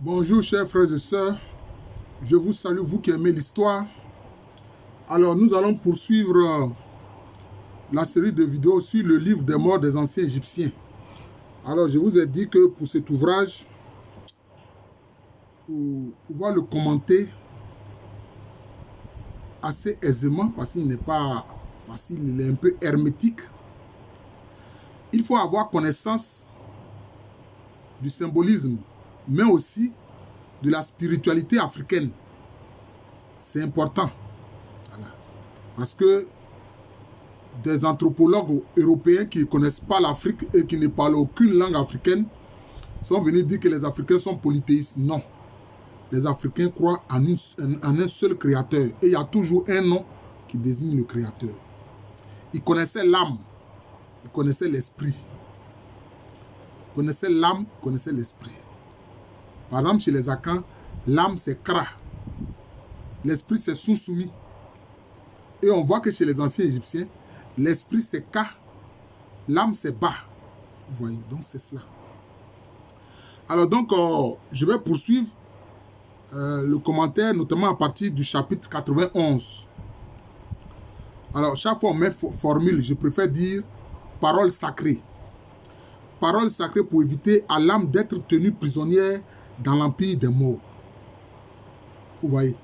Bonjour chers frères et sœurs, je vous salue, vous qui aimez l'histoire. Alors nous allons poursuivre la série de vidéos sur le livre des morts des anciens Égyptiens. Alors je vous ai dit que pour cet ouvrage, pour pouvoir le commenter assez aisément, parce qu'il n'est pas facile, il est un peu hermétique, il faut avoir connaissance du symbolisme, mais aussi de la spiritualité africaine. C'est important. Voilà. Parce que des anthropologues européens qui ne connaissent pas l'Afrique et qui ne parlent aucune langue africaine sont venus dire que les Africains sont polythéistes. Non. Les Africains croient en un seul créateur. Et il y a toujours un nom qui désigne le créateur. Ils connaissaient l'âme. Ils connaissaient l'esprit. Ils connaissaient l'âme, ils connaissaient l'esprit. Par exemple, chez les Akans, l'âme c'est Kra. L'esprit c'est Sunsumi. Et on voit que chez les anciens Égyptiens, l'esprit c'est Ka, l'âme c'est Ba. Vous voyez, donc c'est cela. Alors donc, je vais poursuivre le commentaire, notamment à partir du chapitre 91. Alors, chaque fois on met formule, je préfère dire parole sacrée. Parole sacrée pour éviter à l'âme d'être tenue prisonnière dans l'empire des morts. Vous voyez.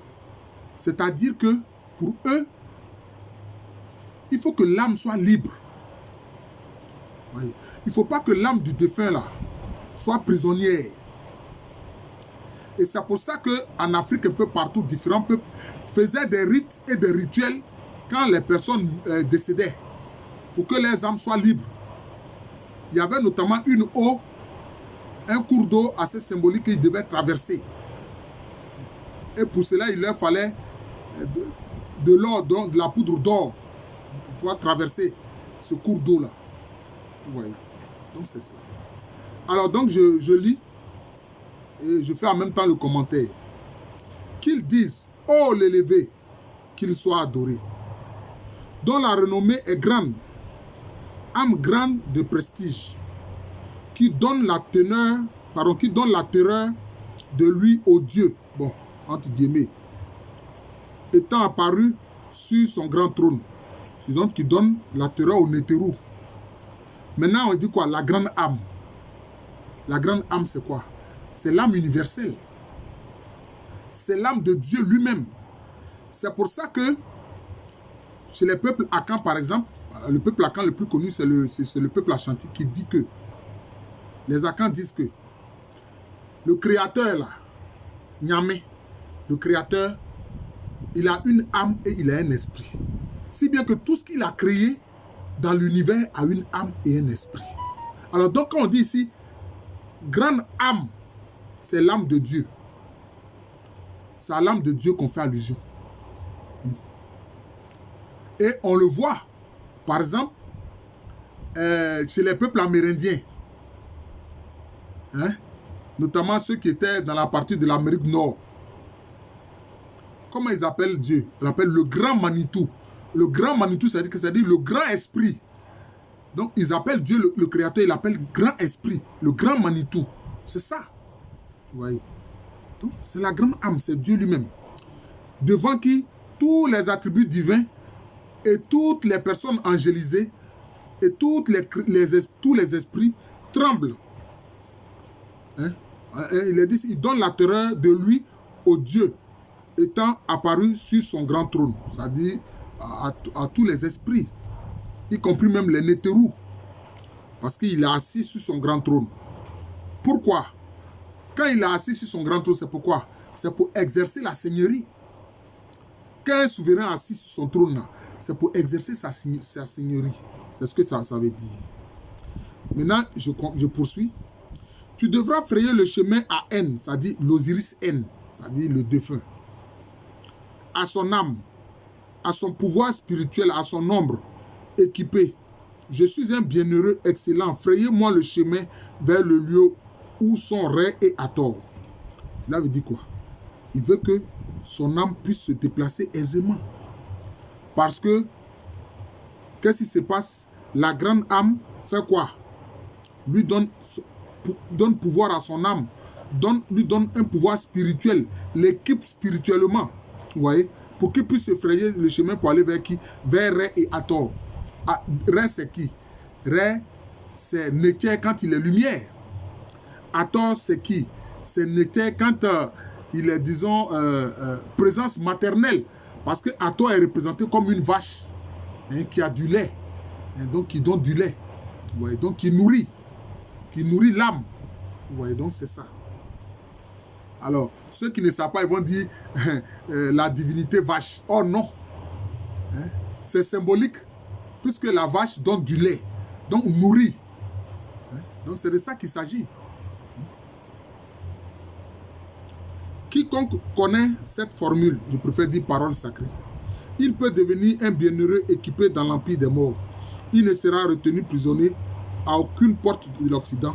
C'est-à-dire que pour eux, il faut que l'âme soit libre. Vous voyez. Il ne faut pas que l'âme du défunt là soit prisonnière. Et c'est pour ça qu'en Afrique, un peu partout, différents peuples faisaient des rites et des rituels quand les personnes décédaient, pour que les âmes soient libres. Il y avait notamment une eau, un cours d'eau assez symbolique qu'ils devaient traverser. Et pour cela, il leur fallait de l'or, de la poudre d'or, pour pouvoir traverser ce cours d'eau-là. Vous voyez. Donc c'est ça. Alors donc je lis et je fais en même temps le commentaire. Qu'ils disent, ô l'élevé, qu'il soit adoré, dont la renommée est grande, âme grande de prestige, qui donne la teneur, qui donne la terreur de lui au Dieu, bon, entre guillemets, étant apparu sur son grand trône. C'est donc qui donne la terreur au Nétérou. Maintenant, on dit quoi? La grande âme. La grande âme, c'est quoi? C'est l'âme universelle. C'est l'âme de Dieu lui-même. C'est pour ça que chez les peuples Akans, par exemple, le peuple Akan le plus connu, c'est le peuple Ashanti qui dit que, les Akans disent que le créateur là, Nyame, le créateur, il a une âme et il a un esprit. Si bien que tout ce qu'il a créé dans l'univers a une âme et un esprit. Alors donc quand on dit ici, grande âme, c'est l'âme de Dieu. C'est à l'âme de Dieu qu'on fait allusion. Et on le voit, par exemple, chez les peuples amérindiens, hein, notamment ceux qui étaient dans la partie de l'Amérique Nord. Comment ils appellent Dieu? Ils l'appellent le grand Manitou. Le grand Manitou, c'est-à-dire le grand esprit. Donc, ils appellent Dieu le créateur, ils l'appellent grand esprit, le grand Manitou. C'est ça. Vous voyez? Donc, c'est la grande âme, c'est Dieu lui-même. Devant qui tous les attributs divins et toutes les personnes angélisées et tous les esprits tremblent. Hein? Il donne la terreur de lui au Dieu, étant apparu sur son grand trône, c'est-à-dire à tous les esprits, y compris même les Nétérous, parce qu'il est assis sur son grand trône. Pourquoi? Quand il est assis sur son grand trône, c'est pourquoi? C'est pour exercer la seigneurie. Quand un souverain est assis sur son trône, c'est pour exercer sa seigneurie. C'est ce que ça veut dire. Maintenant, je poursuis. Tu devras frayer le chemin à N, c'est-à-dire l'Osiris N, c'est-à-dire le défunt, à son âme, à son pouvoir spirituel, à son ombre, équipé. Je suis un bienheureux excellent. Frayez-moi le chemin vers le lieu où sont Ré et Hathor. Cela veut dire quoi? Il veut que son âme puisse se déplacer aisément. Parce que, qu'est-ce qui se passe? La grande âme fait quoi? Lui donne pouvoir à son âme lui donne un pouvoir spirituel, l'équipe spirituellement, vous voyez, pour qu'il puisse se frayer le chemin pour aller vers qui? Vers Ré et Hathor. Ré, c'est qui? Ré, c'est Néter quand il est lumière. Hathor, c'est qui? C'est Néter quand il est, disons, présence maternelle. Parce que Hathor est représenté comme une vache, hein, qui a du lait, hein, donc qui donne du lait. Vous voyez, donc qui nourrit l'âme. Vous voyez, donc c'est ça. Alors, ceux qui ne savent pas, ils vont dire la divinité vache. Oh non, hein? C'est symbolique, puisque la vache donne du lait, donc nourrit. Hein? Donc c'est de ça qu'il s'agit. Quiconque connaît cette formule, je préfère dire parole sacrée, il peut devenir un bienheureux équipé dans l'empire des morts. Il ne sera retenu prisonnier à aucune porte de l'Occident,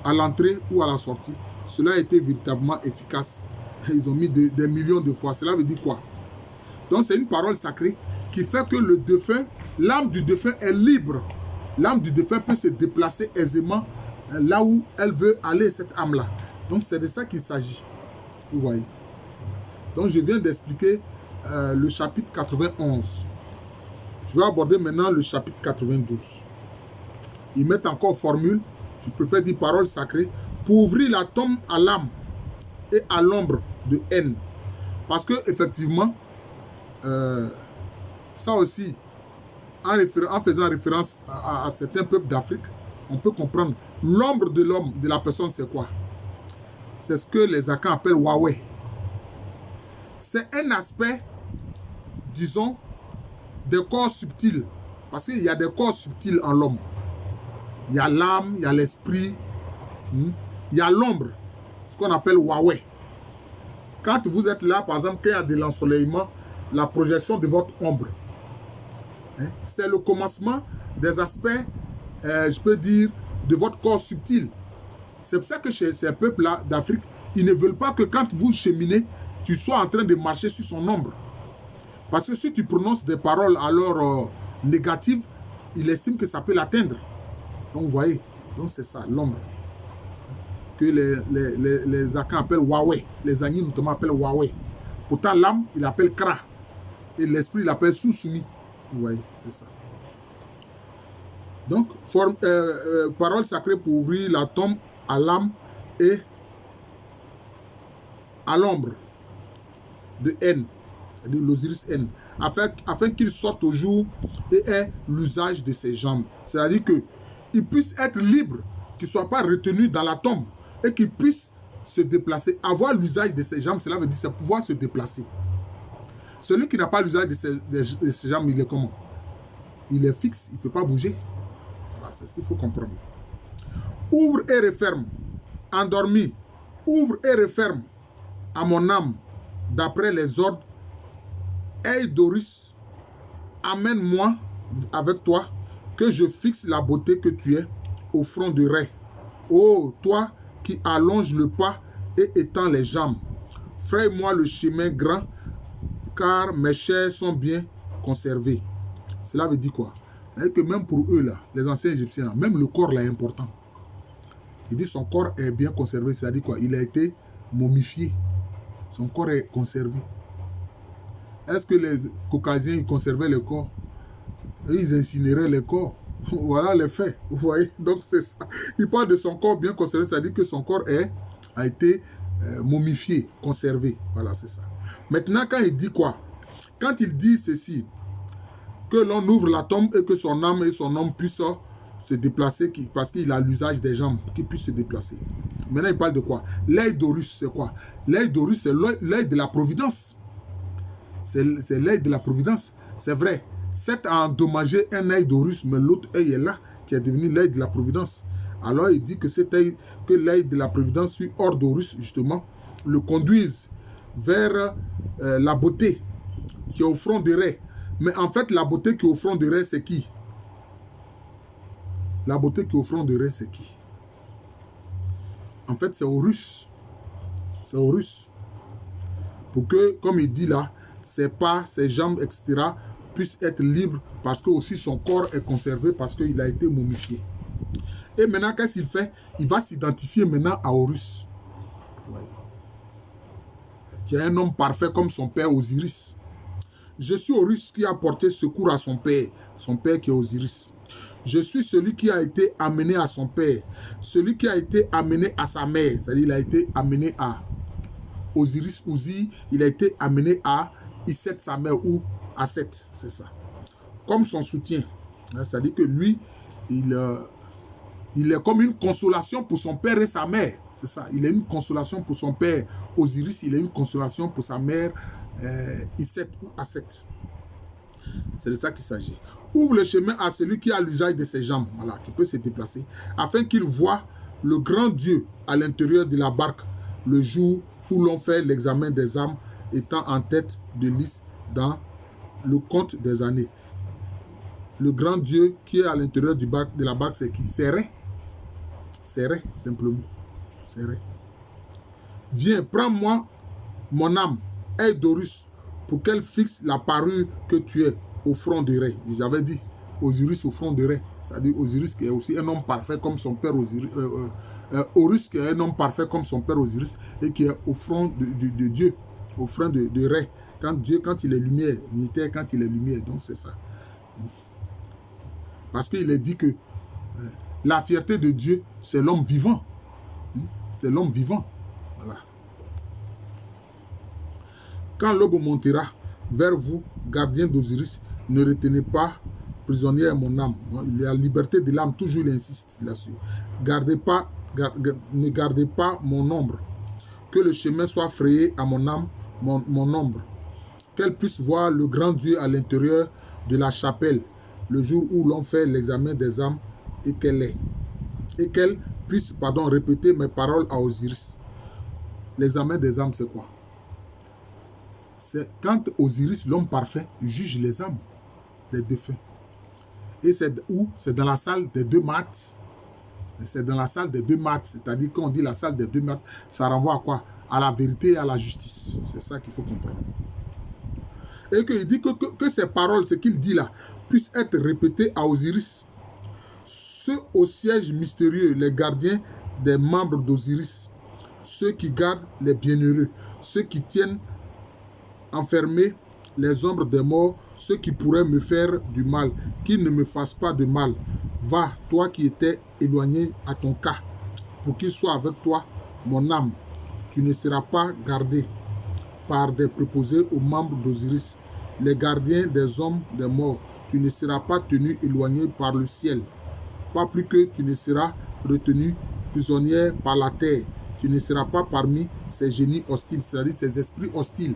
à l'entrée ou à la sortie. Cela a été véritablement efficace. Ils ont mis des millions de fois. Cela veut dire quoi? Donc c'est une parole sacrée qui fait que le défunt, l'âme du défunt est libre. L'âme du défunt peut se déplacer aisément là où elle veut aller, cette âme-là. Donc c'est de ça qu'il s'agit. Vous voyez. Donc je viens d'expliquer le chapitre 91. Je vais aborder maintenant le chapitre 92. Ils mettent encore formule, je préfère dire parole sacrée, pour ouvrir la tombe à l'âme et à l'ombre de haine. Parce que effectivement, ça aussi, en faisant référence à certains peuples d'Afrique, on peut comprendre l'ombre de l'homme, de la personne, c'est quoi? C'est ce que les Akans appellent Huawei. C'est un aspect, disons, des corps subtils. Parce qu'il y a des corps subtils en l'homme. Il y a l'âme, il y a l'esprit, il y a l'ombre, ce qu'on appelle Huawei. Quand vous êtes là, par exemple, quand il y a de l'ensoleillement, la projection de votre ombre, hein, c'est le commencement des aspects, je peux dire, de votre corps subtil. C'est pour ça que chez ces peuples-là d'Afrique, ils ne veulent pas que quand vous cheminez, tu sois en train de marcher sur son ombre. Parce que si tu prononces des paroles alors négatives, il estime que ça peut l'atteindre. Donc vous voyez, donc c'est ça, l'ombre. Que les Akans appellent Huawei. Les Agnis notamment appellent Huawei. Pourtant l'âme, il appelle Kra. Et l'esprit, il appelle Susumi. Vous voyez, c'est ça. Donc, parole sacrée pour ouvrir la tombe à l'âme et à l'ombre de haine, c'est-à-dire l'Osiris haine, afin qu'il sorte au jour et ait l'usage de ses jambes. C'est-à-dire qu'il puisse être libre, qu'il ne soit pas retenu dans la tombe et qu'il puisse se déplacer. Avoir l'usage de ses jambes, cela veut dire c'est pouvoir se déplacer. Celui qui n'a pas l'usage de ses jambes, il est comment? Il est fixe, il ne peut pas bouger. Voilà, c'est ce qu'il faut comprendre. Ouvre et referme, endormi, ouvre et referme à mon âme, d'après les ordres. Hey Dorus, amène-moi avec toi, que je fixe la beauté que tu es au front de Ré. Oh, toi qui allonges le pas et étends les jambes, fraye-moi le chemin grand, car mes chairs sont bien conservées. Cela veut dire quoi? C'est-à-dire que même pour eux, là, les anciens Égyptiens, là, même le corps là est important. Il dit son corps est bien conservé, c'est-à-dire quoi? Il a été momifié. Son corps est conservé. Est-ce que les Caucasiens ils conservaient le corps? Ils incinéraient le corps. Voilà les faits. Vous voyez? Donc c'est ça. Il parle de son corps bien conservé, c'est-à-dire que son corps a été momifié, conservé. Voilà, c'est ça. Maintenant, quand il dit quoi? Quand il dit ceci, que l'on ouvre la tombe et que son âme et son homme puissent se déplacer parce qu'il a l'usage des jambes, qu'il puisse se déplacer. Maintenant, il parle de quoi? L'œil d'Horus, c'est quoi? L'œil d'Horus, c'est l'œil de la providence. C'est l'œil de la providence. C'est vrai. Certes, a endommagé un œil d'Horus, mais l'autre œil est là, qui est devenu l'œil de la providence. Alors, il dit que cet œil, que l'œil de la providence suit hors d'Horus, justement, le conduise vers la beauté qui est au front de Ré. Mais en fait, la beauté qui est au front de Ré, c'est qui? La beauté qui est au front de Ré, c'est qui? En fait, c'est Horus. C'est Horus. Pour que, comme il dit là, ses pas, ses jambes, etc., puissent être libres parce que aussi son corps est conservé parce qu'il a été momifié. Et maintenant, qu'est-ce qu'il fait? Il va s'identifier maintenant à Horus. Ouais. Qui est un homme parfait comme son père Osiris. Je suis Horus qui a porté secours à son père qui est Osiris. Je suis celui qui a été amené à son père, celui qui a été amené à sa mère, c'est-à-dire il a été amené à Osiris Uzi, il a été amené à Iset sa mère ou à Set, c'est ça. Comme son soutien, c'est-à-dire que lui, il est comme une consolation pour son père et sa mère, c'est ça. Il est une consolation pour son père Osiris, il est une consolation pour sa mère Iset ou Aset. C'est de ça qu'il s'agit. Ouvre le chemin à celui qui a l'usage de ses jambes, voilà, qui peut se déplacer, afin qu'il voie le grand Dieu à l'intérieur de la barque le jour où l'on fait l'examen des âmes, étant en tête de liste dans le compte des années. Le grand Dieu qui est à l'intérieur de la barque, c'est qui? C'est Ré. C'est Ré, simplement. C'est Ré. Viens, prends-moi mon âme, aide Horus, pour qu'elle fixe la parure que tu es au front de Ré. J'avais dit Osiris au front de Ré. C'est-à-dire Osiris qui est aussi un homme parfait comme son père Osiris. Horus qui est un homme parfait comme son père Osiris et qui est au front de Dieu, au front de Ré. Quand Dieu, quand il est lumière, militaire quand il est lumière. Donc c'est ça. Parce qu'il est dit que la fierté de Dieu, c'est l'homme vivant. C'est l'homme vivant. Voilà. Quand l'aube montera vers vous, gardien d'Osiris, ne retenez pas prisonnière mon âme. La liberté de l'âme, toujours il insiste là-dessus. Ne gardez pas mon ombre. Que le chemin soit frayé à mon âme, mon ombre. Qu'elle puisse voir le grand Dieu à l'intérieur de la chapelle, le jour où l'on fait l'examen des âmes et qu'elle puisse, répéter mes paroles à Osiris. L'examen des âmes, c'est quoi? C'est quand Osiris, l'homme parfait, juge les âmes des défunts. Et c'est où? C'est dans la salle des deux maths. C'est dans la salle des deux maths. C'est-à-dire quand on dit la salle des deux maths, ça renvoie à quoi? À la vérité et à la justice. C'est ça qu'il faut comprendre. Et qu'il dit que ces paroles, ce qu'il dit là, puissent être répétées à Osiris. Ceux au siège mystérieux, les gardiens des membres d'Osiris, ceux qui gardent les bienheureux, ceux qui tiennent enfermés les ombres des morts, ceux qui pourraient me faire du mal, qu'ils ne me fassent pas de mal. Va, toi qui étais éloigné à ton cas, pour qu'il soit avec toi, mon âme. Tu ne seras pas gardé par des préposés aux membres d'Osiris, les gardiens des hommes des morts. Tu ne seras pas tenu éloigné par le ciel, pas plus que tu ne seras retenu prisonnier par la terre. Tu ne seras pas parmi ces génies hostiles, c'est-à-dire ces esprits hostiles.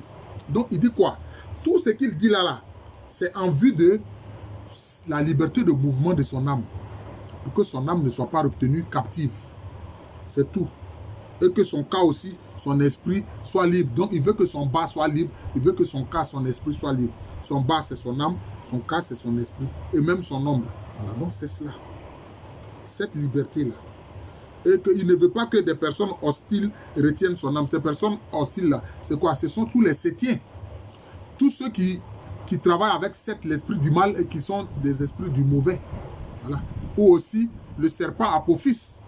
Donc il dit quoi? Tout ce qu'il dit là, c'est en vue de la liberté de mouvement de son âme, pour que son âme ne soit pas retenue captive. C'est tout. Et que son cas aussi, son esprit soit libre. Donc il veut que son bas soit libre, il veut que son cas, son esprit soit libre. Son bas, c'est son âme, son cas, c'est son esprit, et même son ombre. Voilà, donc c'est cela. Cette liberté-là. Et qu'il ne veut pas que des personnes hostiles retiennent son âme. Ces personnes hostiles-là, c'est quoi? Ce sont tous les septiens. Tous ceux qui travaillent avec l'esprit du mal et qui sont des esprits du mauvais. Voilà. Ou aussi le serpent Apophis.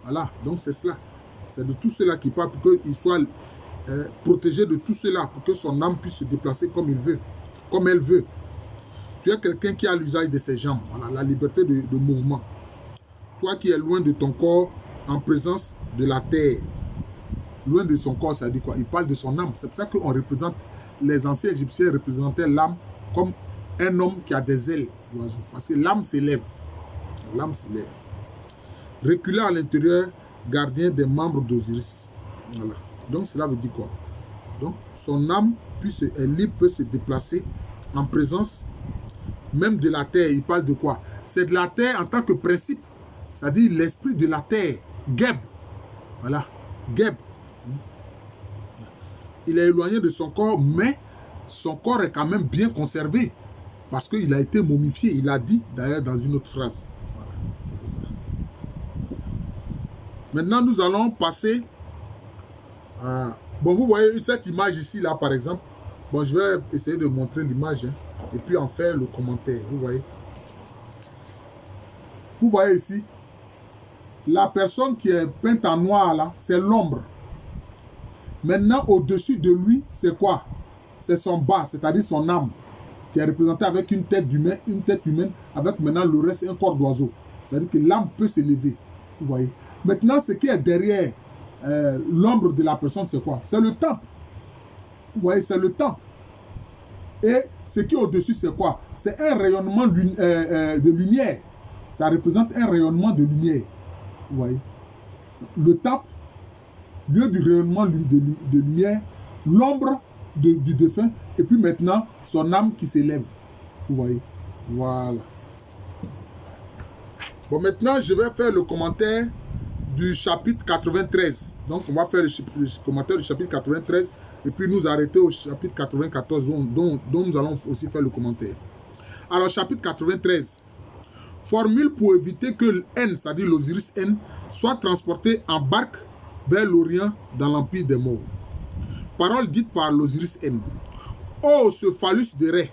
Voilà, donc c'est cela. C'est de tout cela qui parle pour qu'il soit protégé de tout cela, pour que son âme puisse se déplacer comme il veut, comme elle veut. Tu es quelqu'un qui a l'usage de ses jambes, voilà, la liberté de mouvement. Toi qui es loin de ton corps, en présence de la terre. Loin de son corps, ça dit quoi? Il parle de son âme. C'est pour ça qu'on représente, les anciens Égyptiens représentaient l'âme comme un homme qui a des ailes d'oiseau. Parce que l'âme s'élève. L'âme s'élève. Reculer à l'intérieur, gardien des membres d'Osiris. Voilà. Donc cela veut dire quoi? Donc son âme est libre, peut se déplacer en présence même de la terre. Il parle de quoi? C'est de la terre en tant que principe. C'est-à-dire l'esprit de la terre. Geb. Voilà. Geb. Il est éloigné de son corps, mais son corps est quand même bien conservé. Parce qu'il a été momifié. Il a dit, d'ailleurs, dans une autre phrase. Voilà. C'est ça. Maintenant, nous allons passer à... Bon, vous voyez cette image ici, là, par exemple. Bon, je vais essayer de montrer l'image, hein, et puis en faire le commentaire. Vous voyez? Vous voyez ici, la personne qui est peinte en noir, là, c'est l'ombre. Maintenant, au-dessus de lui, c'est quoi? C'est son bas, c'est-à-dire son âme, qui est représentée avec une tête humaine, avec maintenant le reste, un corps d'oiseau. C'est-à-dire que l'âme peut s'élever. Vous voyez. Maintenant, ce qui est derrière l'ombre de la personne, c'est quoi? C'est le temple. Vous voyez, c'est le temple. Et ce qui est au-dessus, c'est quoi? C'est un rayonnement de lumière. Ça représente un rayonnement de lumière. Vous voyez. Le temple, lieu du rayonnement de lumière, l'ombre du défunt, et puis maintenant, son âme qui s'élève. Vous voyez. Voilà. Bon, maintenant, je vais faire le commentaire du chapitre 93. Donc, on va faire le commentaire du chapitre 93 et puis nous arrêter au chapitre 94 dont nous allons aussi faire le commentaire. Alors, chapitre 93. Formule pour éviter que N, c'est-à-dire l'Osiris N, soit transporté en barque vers l'Orient dans l'Empire des morts. Parole dite par l'Osiris N. Oh, ce phallus de Ré,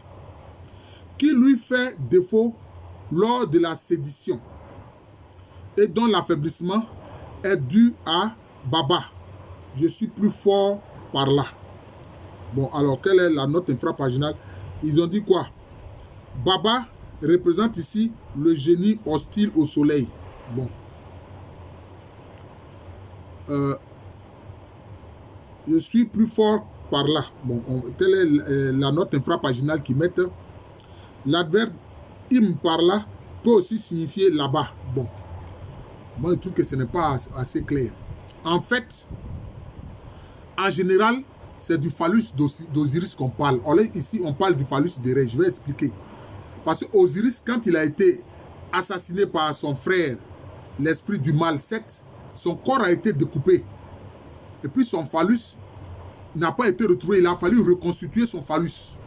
qui lui fait défaut lors de la sédition et dont l'affaiblissement est dû à Baba. Je suis plus fort par là. Bon, alors, quelle est la note infrapaginale? Ils ont dit quoi? Baba représente ici le génie hostile au soleil. Bon. Je suis plus fort par là. Bon, quelle est la note infrapaginale qu'ils mettent? L'adverbe im par là peut aussi signifier là-bas. Bon. Moi, je trouve que ce n'est pas assez clair. En fait, en général, c'est du phallus d'Osiris qu'on parle. Ici, on parle du phallus de Ré. Je vais expliquer. Parce que Osiris, quand il a été assassiné par son frère, l'esprit du mal, Seth, son corps a été découpé. Et puis son phallus n'a pas été retrouvé. Il a fallu reconstituer son phallus.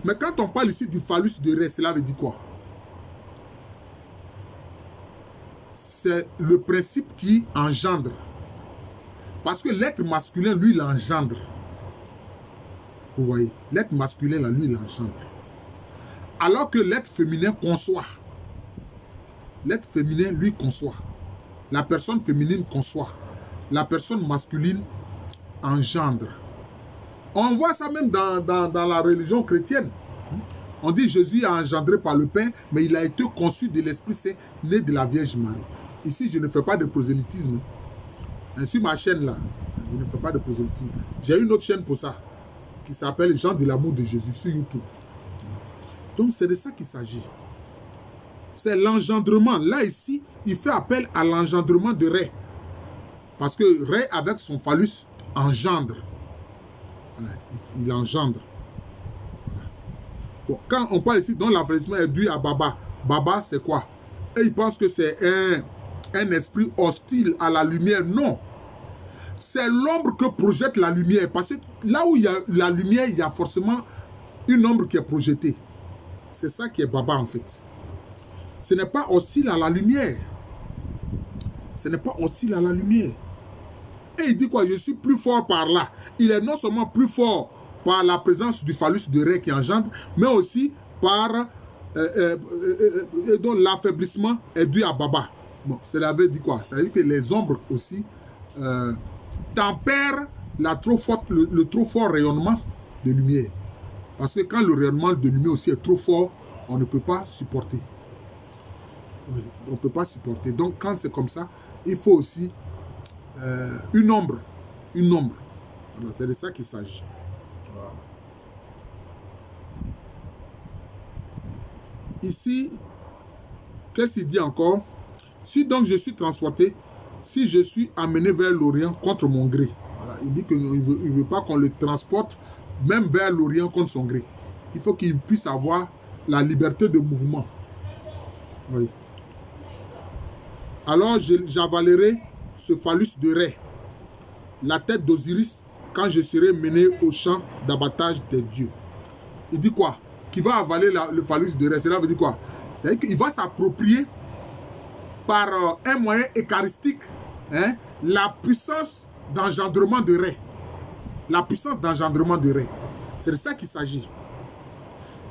Mais quand on parle ici du phallus de Ré, cela veut dire quoi? C'est le principe qui engendre. Parce que l'être masculin, lui, il engendre. Vous voyez, l'être masculin, là, lui, il engendre. Alors que l'être féminin conçoit. L'être féminin, lui, conçoit. La personne féminine conçoit. La personne masculine engendre. On voit ça même dans la religion chrétienne. On dit Jésus a engendré par le Père, mais il a été conçu de l'Esprit Saint, né de la Vierge Marie. Ici, je ne fais pas de prosélytisme. Ainsi, ma chaîne là, je ne fais pas de prosélytisme. J'ai une autre chaîne pour ça, qui s'appelle Jean de l'amour de Jésus sur YouTube. Donc, c'est de ça qu'il s'agit. C'est l'engendrement. Là, ici, il fait appel à l'engendrement de Ré. Parce que Ré, avec son phallus, engendre. Voilà, il engendre. Voilà. Bon, quand on parle ici, donc l'affaiblissement est dû à Baba. Baba, c'est quoi? Et il pense que c'est un esprit hostile à la lumière. Non. C'est l'ombre que projette la lumière. Parce que là où il y a la lumière, il y a forcément une ombre qui est projetée. C'est ça qui est Baba en fait. Ce n'est pas hostile à la lumière. Ce n'est pas hostile à la lumière. Et il dit quoi? Je suis plus fort par là. Il est non seulement plus fort par la présence du phallus de Ré qui engendre, mais aussi par dont l'affaiblissement est dû à Baba. Bon, cela veut dire quoi? Ça veut dire que les ombres aussi tempèrent le trop fort rayonnement de lumière. Parce que quand le rayonnement de lumière aussi est trop fort, on ne peut pas supporter. Oui, on ne peut pas supporter. Donc, quand c'est comme ça, il faut aussi une ombre. Une ombre. C'est de ça qu'il s'agit. Voilà. Ici, qu'est-ce qu'il dit encore? Si donc je suis transporté, si je suis amené vers l'Orient contre mon gré. Voilà. Il dit qu'il ne veut pas qu'on le transporte même vers l'Orient contre son gré. Il faut qu'il puisse avoir la liberté de mouvement. Oui. Alors j'avalerai ce phallus de Ré, la tête d'Osiris, quand je serai mené au champ d'abattage des dieux. Il dit quoi? Qu'il va avaler le phallus de Ré. Cela veut dire quoi? C'est-à-dire qu'il va s'approprier par un moyen eucharistique la puissance d'engendrement de Ré. La puissance d'engendrement de Ré. C'est de ça qu'il s'agit.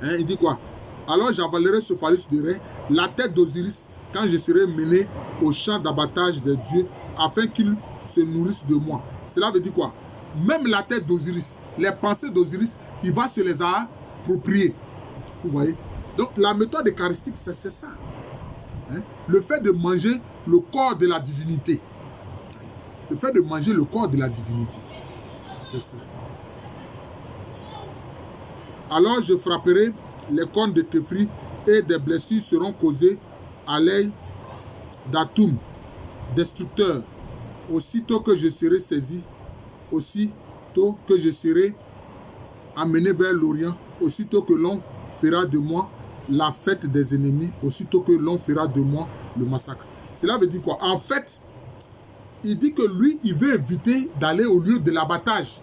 Il dit quoi? Alors j'avalerai ce phallus de Ré, la tête d'Osiris, quand je serai mené au champ d'abattage des dieux, afin qu'ils se nourrissent de moi. Cela veut dire quoi? même la tête d'Osiris, les pensées d'Osiris, il va se les approprier. Vous voyez? Donc la méthode eucharistique, c'est ça. Hein? Le fait de manger le corps de la divinité. Le fait de manger le corps de la divinité. C'est ça. Alors je frapperai les cornes de Kéfri et des blessures seront causées à l'œil d'Atoum, destructeur. Aussitôt que je serai saisi, aussitôt que je serai amené vers l'Orient, aussitôt que l'on fera de moi la fête des ennemis, aussitôt que l'on fera de moi le massacre. Cela veut dire quoi? En fait, il dit que lui, il veut éviter d'aller au lieu de l'abattage.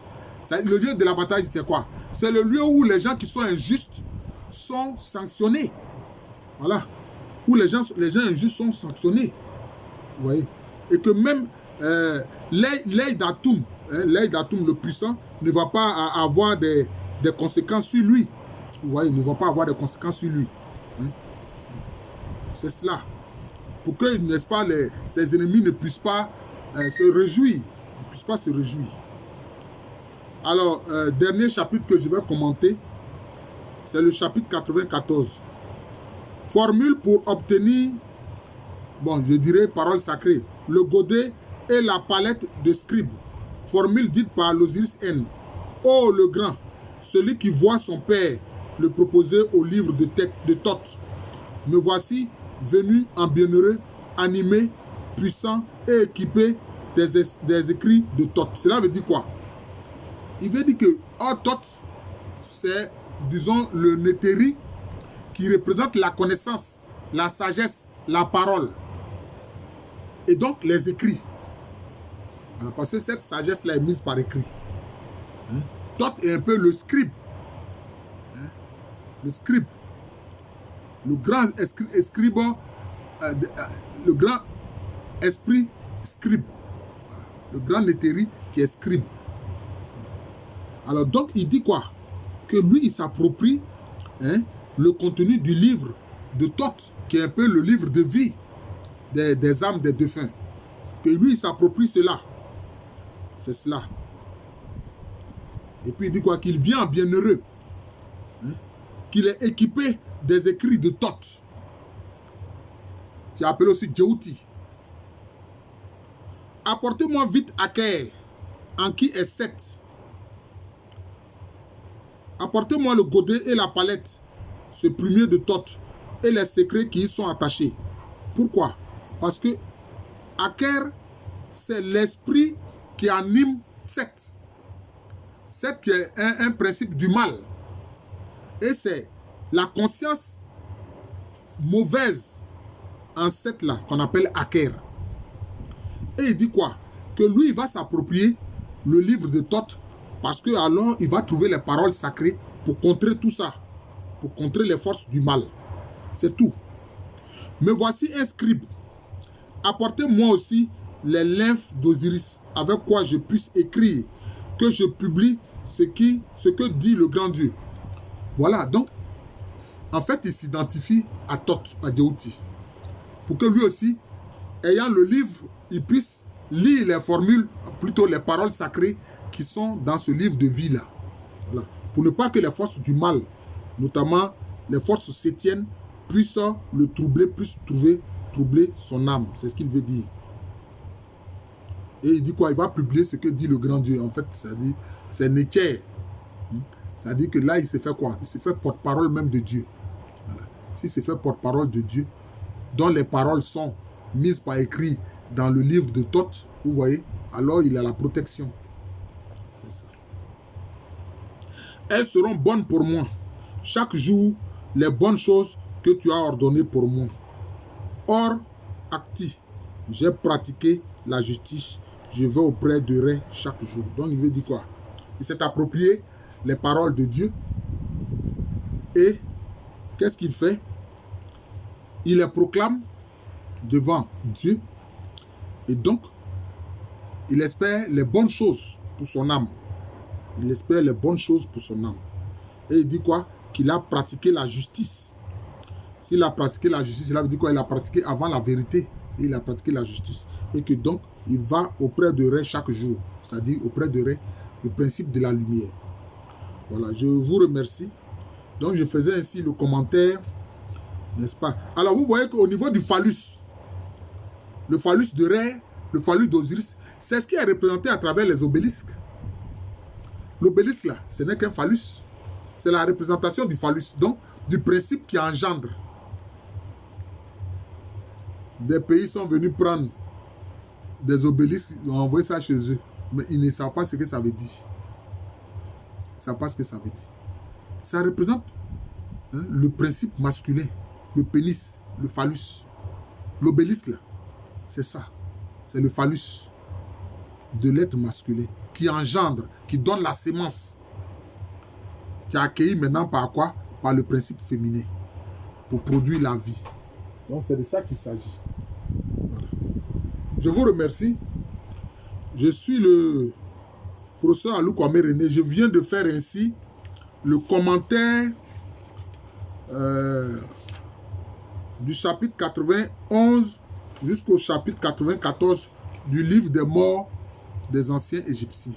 Le lieu de l'abattage, c'est quoi? C'est le lieu où les gens qui sont injustes sont sanctionnés. Voilà. Où les gens injustes sont sanctionnés. Vous voyez? Et que même l'œil d'Atoum, le puissant, ne va pas avoir des conséquences sur lui. Vous voyez, il ne va pas avoir de conséquences sur lui. Hein? C'est cela. Pour que, n'est-ce pas, ses ennemis ne puissent pas se réjouir. Ne puissent pas se réjouir. Alors, dernier chapitre que je vais commenter, c'est le chapitre 94. Formule pour obtenir, bon, je dirais parole sacrée, le godet et la palette de scribe. Formule dite par l'Osiris N. Oh, le grand, celui qui voit son père le proposer au livre de Thoth. Me voici venu en bienheureux, animé, puissant et équipé des écrits de Thoth. Cela veut dire quoi? Il veut dire que Thoth, c'est, disons, le Néthéri qui représente la connaissance, la sagesse, la parole. Et donc les écrits. Alors, parce que cette sagesse-là est mise par écrit. Hein? Thoth est un peu le scribe. Hein? Le scribe. Le grand scribe, le grand esprit scribe. Le grand Néthéri qui est scribe. Alors donc il dit quoi? Que lui il s'approprie le contenu du livre de Thoth, qui est un peu le livre de vie des âmes des défunts. Que lui il s'approprie cela. C'est cela. Et puis il dit quoi? Qu'il vient en bienheureux. Hein? Qu'il est équipé des écrits de Thoth. Qui est appelé aussi Djéouti. Apportez-moi vite Aker, en qui est Seth. Apportez-moi le godet et la palette, ce plumier de Thoth, et les secrets qui y sont attachés. Pourquoi? Parce que Aker, c'est l'esprit qui anime Seth. Seth qui est un principe du mal. Et c'est la conscience mauvaise en Seth là, qu'on appelle Aker. Et il dit quoi? Que lui, il va s'approprier le livre de Thoth, parce que alors il va trouver les paroles sacrées pour contrer tout ça, pour contrer les forces du mal. C'est tout. Me voici un scribe. Apportez-moi aussi les lymphes d'Osiris, avec quoi je puisse écrire, que je publie ce que dit le grand Dieu. Voilà, donc, en fait, il s'identifie à Thoth, à Djéouti, pour que lui aussi, ayant le livre, il puisse lire les formules, plutôt les paroles sacrées qui sont dans ce livre de vie-là. Voilà. Pour ne pas que les forces du mal, notamment les forces sétiennes, puissent le troubler, puissent troubler son âme. C'est ce qu'il veut dire. Et il dit quoi? Il va publier ce que dit le grand Dieu. En fait, c'est Néthier. Ça dit que là, il s'est fait quoi? Il s'est fait porte-parole même de Dieu. Voilà. S'il s'est fait porte-parole de Dieu, dont les paroles sont mises par écrit dans le livre de Thoth, vous voyez, alors il a la protection. C'est ça. Elles seront bonnes pour moi. Chaque jour, les bonnes choses que tu as ordonnées pour moi. Or, acti, j'ai pratiqué la justice. Je vais auprès de Ré chaque jour. Donc, il veut dire quoi? Il s'est approprié les paroles de Dieu. Et qu'est-ce qu'il fait? Il les proclame devant Dieu. Et donc, il espère les bonnes choses pour son âme. Il espère les bonnes choses pour son âme. Et il dit quoi? Qu'il a pratiqué la justice. S'il a pratiqué la justice, il veut dire quoi? Il a pratiqué avant la vérité. Et il a pratiqué la justice. Et que donc, il va auprès de Ré chaque jour. C'est-à-dire auprès de Ré le principe de la lumière. Voilà, je vous remercie. Donc, je faisais ainsi le commentaire, n'est-ce pas? Alors, vous voyez qu'au niveau du phallus, le phallus de Rê, le phallus d'Osiris, c'est ce qui est représenté à travers les obélisques. L'obélisque, là, ce n'est qu'un phallus. C'est la représentation du phallus, donc du principe qui engendre. Des pays sont venus prendre des obélisques, ils ont envoyé ça chez eux, mais ils ne savent pas ce que ça veut dire. Ils ne savent pas ce que ça veut dire. Ça représente le principe masculin, le pénis, le phallus. L'obélisque, là, c'est ça. C'est le phallus de l'être masculin qui engendre, qui donne la sémence, qui est accueilli maintenant par quoi? Par le principe féminin, pour produire la vie. Donc c'est de ça qu'il s'agit. Voilà. Je vous remercie. Je suis le professeur Alou Kwame René. Je viens de faire ainsi le commentaire du chapitre 91 jusqu'au chapitre 94 du livre des morts des anciens Égyptiens.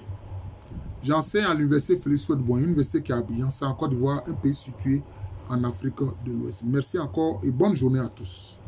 J'enseigne à l'université Félix Houphouët-Boigny, une université qui est à Abidjan, c'est en Côte d'Ivoire, un pays situé en Afrique de l'Ouest. Merci encore et bonne journée à tous.